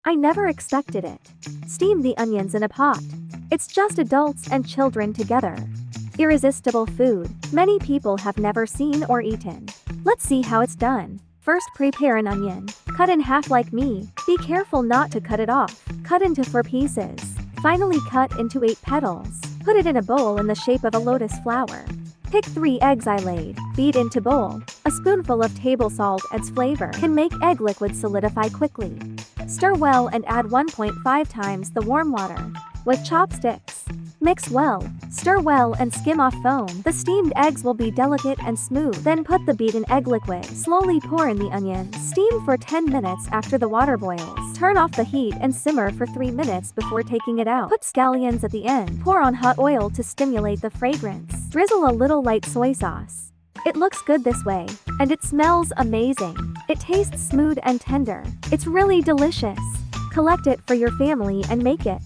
I never expected it. Steam the onions in a pot. It's just adults and children together. Irresistible food many people have never seen or eaten. Let's see how it's done. First, prepare an onion. Cut in half like me. Be careful not to cut it off. Cut into 4 pieces. Finally, cut into 8 petals. Put it in a bowl in the shape of a lotus flower. Pick 3 eggs I laid. Beat into bowl. A spoonful of table salt adds flavor. Can make egg liquid solidify quickly. Stir well and add 1.5 times the warm water. With chopsticks. Mix well. Stir well and skim off foam. The steamed eggs will be delicate and smooth. Then put the beaten egg liquid. Slowly pour in the onions. Steam for 10 minutes after the water boils. Turn off the heat and simmer for 3 minutes before taking it out. Put scallions at the end. Pour on hot oil to stimulate the fragrance. Drizzle a little light soy sauce. It looks good this way, and it smells amazing. It tastes smooth and tender. It's really delicious. Collect it for your family and make it.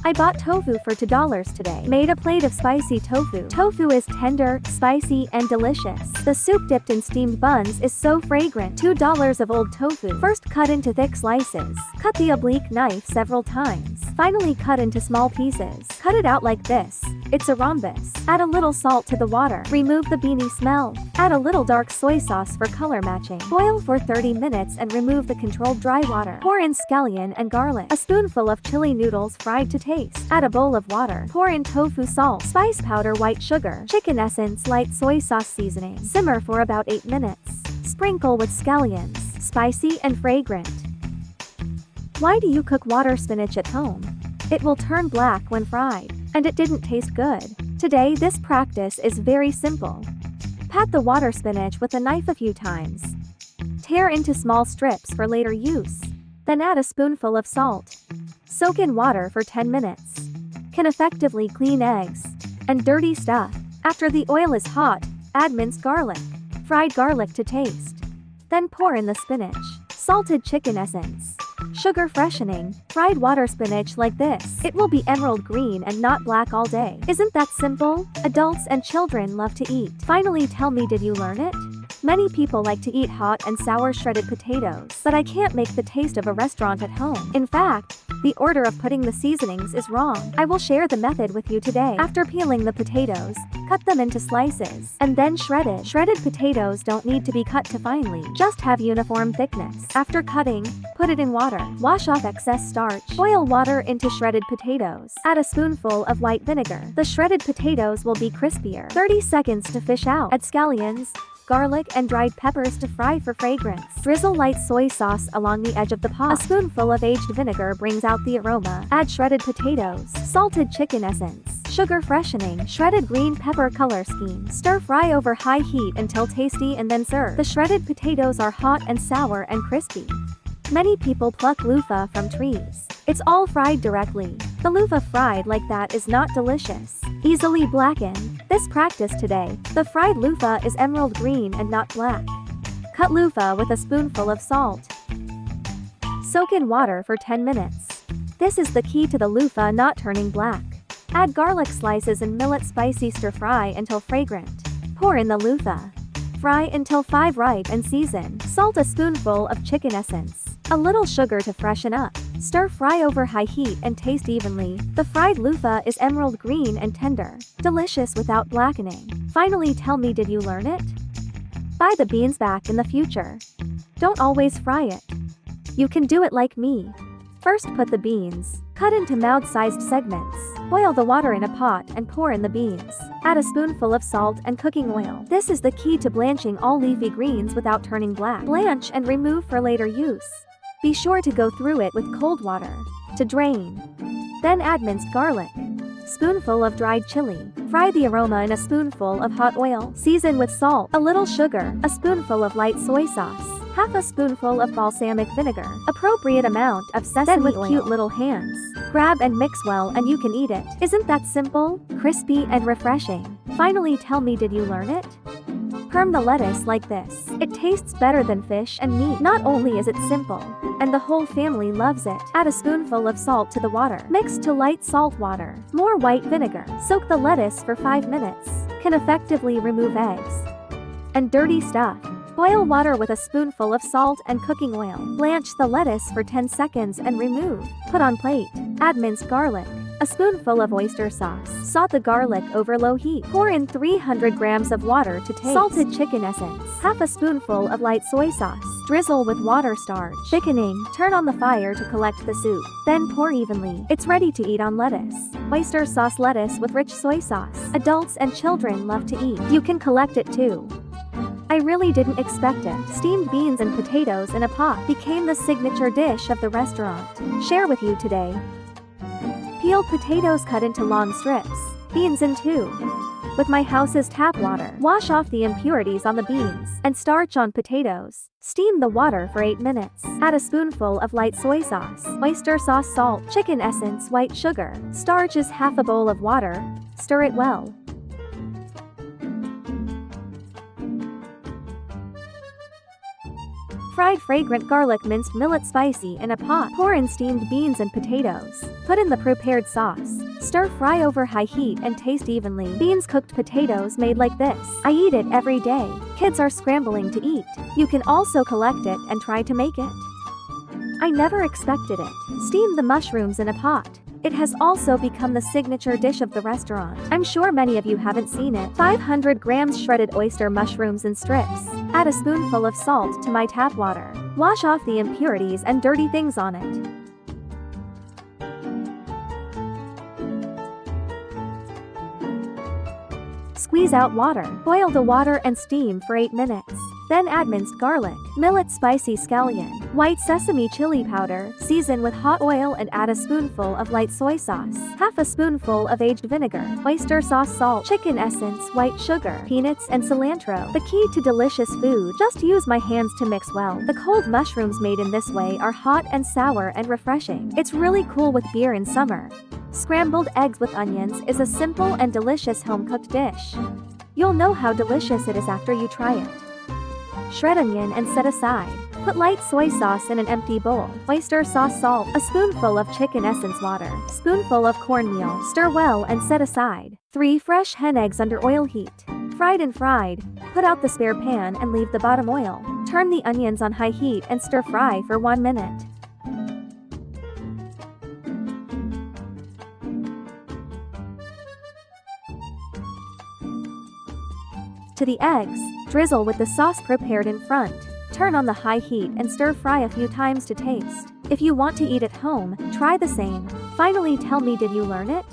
I bought tofu for $2 today. Made a plate of spicy tofu. Tofu is tender, spicy, and delicious. The soup dipped in steamed buns is so fragrant. $2 of old tofu. First, cut into thick slices. Cut the oblique knife several times. Finally, cut into small pieces. Cut it out like this. It's a rhombus. Add a little salt to the water. Remove the beany smell. Add a little dark soy sauce for color matching. Boil for 30 minutes and remove the controlled dry water. Pour in scallion and garlic. A spoonful of chili noodles fried to taste. Add a bowl of water. Pour in tofu salt, spice powder, white sugar, chicken essence, light soy sauce seasoning. Simmer for about 8 minutes. Sprinkle with scallions. Spicy and fragrant. Why do you cook water spinach at home? It will turn black when fried, and it didn't taste good. Today, this practice is very simple. Pat the water spinach with a knife a few times. Tear into small strips for later use. Then add a spoonful of salt. Soak in water for 10 minutes. Can effectively clean eggs and dirty stuff. After the oil is hot, add minced garlic. Fried garlic to taste. Then pour in the spinach. Salted chicken essence. Sugar freshening. Fried water spinach like this. It will be emerald green and not black all day. Isn't that simple? Adults and children love to eat. Finally, tell me, did you learn it? Many people like to eat hot and sour shredded potatoes, but I can't make the taste of a restaurant at home. In fact, the order of putting the seasonings is wrong. I will share the method with you today. After peeling the potatoes, cut them into slices, and then shredded. Shredded potatoes don't need to be cut to finely, just have uniform thickness. After cutting, put it in water. Wash off excess starch. Boil water into shredded potatoes. Add a spoonful of white vinegar. The shredded potatoes will be crispier. 30 seconds to fish out. Add scallions, garlic, and dried peppers to fry for fragrance. Drizzle light soy sauce along the edge of the pot. A spoonful of aged vinegar brings out the aroma. Add shredded potatoes, salted chicken essence, sugar freshening, shredded green pepper color scheme. Stir fry over high heat until tasty and then serve. The shredded potatoes are hot and sour and crispy. Many people pluck loofah from trees. It's all fried directly. The loofah fried like that is not delicious. Easily blackened. This practice today, the fried loofah is emerald green and not black. Cut loofah with a spoonful of salt. Soak in water for 10 minutes. This is the key to the loofah not turning black. Add garlic slices and millet spicy stir fry until fragrant. Pour in the loofah. Fry until 5 ripe and season. Salt a spoonful of chicken essence. A little sugar to freshen up. Stir fry over high heat and taste evenly. The fried loofah is emerald green and tender. Delicious without blackening. Finally, tell me, did you learn it? Buy the beans back in the future. Don't always fry it. You can do it like me. First, put the beans. Cut into mouth-sized segments. Boil the water in a pot and pour in the beans. Add a spoonful of salt and cooking oil. This is the key to blanching all leafy greens without turning black. Blanch and remove for later use. Be sure to go through it with cold water to drain. Then add minced garlic. Spoonful of dried chili. Fry the aroma in a spoonful of hot oil. Season with salt, a little sugar, a spoonful of light soy sauce, half a spoonful of balsamic vinegar, appropriate amount of sesame oil. Then with cute little hands, grab and mix well and you can eat it. Isn't that simple, crispy, and refreshing? Finally, tell me, did you learn it? Perm the lettuce like this. It tastes better than fish and meat. Not only is it simple, and the whole family loves it. Add a spoonful of salt to the water. Mix to light salt water. More white vinegar. Soak the lettuce for 5 minutes. Can effectively remove eggs and dirty stuff. Boil water with a spoonful of salt and cooking oil. Blanch the lettuce for 10 seconds and remove. Put on plate. Add minced garlic. A spoonful of oyster sauce. Saute the garlic over low heat. Pour in 300 grams of water to taste. Salted chicken essence. Half a spoonful of light soy sauce. Drizzle with water starch. Thickening. Turn on the fire to collect the soup. Then pour evenly. It's ready to eat on lettuce. Oyster sauce lettuce with rich soy sauce. Adults and children love to eat. You can collect it too. I really didn't expect it. Steamed beans and potatoes in a pot became the signature dish of the restaurant. Share with you today. Peeled potatoes cut into long strips. Beans in 2. With my house's tap water. Wash off the impurities on the beans and starch on potatoes. Steam the water for 8 minutes. Add a spoonful of light soy sauce, oyster sauce, salt, chicken essence, white sugar. Starch is half a bowl of water. Stir it well. Fried fragrant garlic minced millet spicy in a pot. Pour in steamed beans and potatoes. Put in the prepared sauce. Stir fry over high heat and taste evenly. Beans cooked potatoes made like this. I eat it every day. Kids are scrambling to eat. You can also collect it and try to make it. I never expected it. Steam the mushrooms in a pot. It has also become the signature dish of the restaurant. I'm sure many of you haven't seen it. 500 grams shredded oyster mushrooms in strips. Add a spoonful of salt to my tap water. Wash off the impurities and dirty things on it. Squeeze out water. Boil the water and steam for 8 minutes. Then add minced garlic, millet spicy scallion, white sesame chili powder, season with hot oil and add a spoonful of light soy sauce, half a spoonful of aged vinegar, oyster sauce, salt, chicken essence, white sugar, peanuts and cilantro. The key to delicious food, just use my hands to mix well. The cold mushrooms made in this way are hot and sour and refreshing. It's really cool with beer in summer. Scrambled eggs with onions is a simple and delicious home-cooked dish. You'll know how delicious it is after you try it. Shred onion and set aside. Put light soy sauce in an empty bowl. Oyster sauce, salt, a spoonful of chicken essence, water, spoonful of cornmeal. Stir well and set aside. 3 fresh hen eggs under oil heat. Fried and fried. Put out the spare pan and leave the bottom oil. Turn the onions on high heat and stir fry for 1 minute. To the eggs, drizzle with the sauce prepared in front. Turn on the high heat and stir fry a few times to taste. If you want to eat at home, try the same. Finally, tell me, did you learn it?